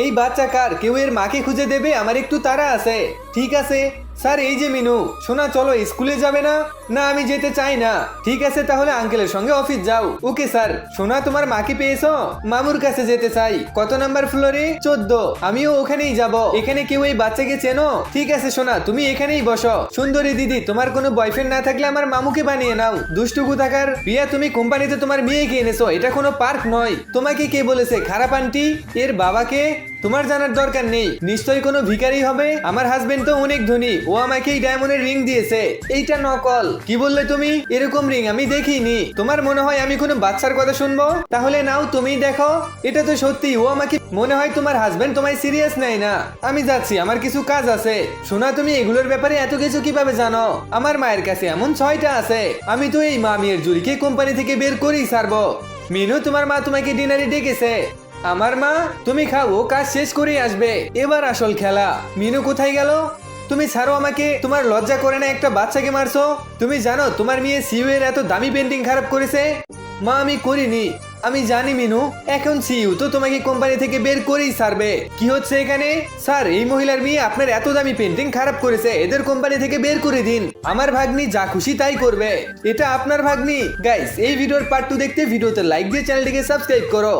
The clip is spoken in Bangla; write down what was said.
এই বাচ্চা কার? কেউ এর মাকে খুঁজে দেবে, আমার একটু তাড়া আছে। ঠিক আছে স্যার, এই যে মিনু। শোনা, চলো স্কুলে যাবে না? না, আমি যেতে চাই না। ঠিক আছে, তাহলে আঙ্কেলের সঙ্গে অফিস যাও। Okay sir. শোনা, তোমার মাকে পেয়েছো? মামুর কাছে যেতে চাই। কত নাম্বার ফ্লোরে? 14। আমিও ওখানেই যাব। এখানে কেউ এই বাচ্চাকে চেনো? ঠিক আছে সোনা, তুমি এখানেই বসো। সুন্দরী দিদি, তোমার কোনো বয়ফ্রেন্ড না থাকলে আমার মামুকে বানিয়ে নাও। দুষ্টু কোথাকার। প্রিয়া, তুমি কোম্পানিতে তোমার মেয়েকে এনেছো, এটা কোনো পার্ক নয়। তোমাকে কে বলেছে খারাপ আন্টি? এর বাবাকে তোমার জানার দরকার নেই। নিশ্চয়ই কোনো ভিখারি হবে। আমার হাজবেন্ড তো অনেক ধনী, ও আমাকে এই ডায়মন্ডের রিং দিয়েছে। এইটা নকল। কি বললে তুমি? এরকম রিং আমি দেখিনি। তোমার মনে হয় আমি কোনো বাচ্চার কথা শুনবো? তাহলে নাও, তুমি দেখো। এটা তো সত্যি, ও আমাকে। মনে হয় তোমার হাজবেন্ড তোমায় সিরিয়াস নেয় না। আমি যাচ্ছি, আমার কিছু কাজ আছে। শোনা, তুমি এগুলোর ব্যাপারে এত কিছু কিভাবে জানো? আমার মায়ের কাছে এমন 6টা আছে। আমি তো এই মামিয়ার জুরিকে কোম্পানি থেকে বের করেই ছাড়বো। মিনু, তোমার মা তোমাকে ডিনারে ডেকেছে। আমার মা? তুমি খাও, ও কাজ শেষ করেই আসবে। এবার আসল খেলা। মিনু কোথায় গেল? তুমি ছাড়ো আমাকে। তোমার লজ্জা করে না একটা বাচ্চাকে মারছো? তুমি জানো তোমার মেয়ে সিইউ এর এত দামি পেন্টিং খারাপ করেছে? মা, আমি করিনি। আমি জানি মিনু। এখন সিইউ তো তোমাকে কোম্পানি থেকে বের করেই ছাড়বে। কি হচ্ছে এখানে? স্যার, এই মহিলার মেয়ে আপনার এত দামি পেন্টিং খারাপ করেছে, এদের কোম্পানি থেকে বের করে দিন। আমার ভাগ্নি যা খুশি তাই করবে। এটা আপনার ভাগ্নি? গাইস, এই ভিডিওর পার্ট 2 দেখতে ভিডিওতে লাইক দিয়ে চ্যানেলটিকে সাবস্ক্রাইব করো।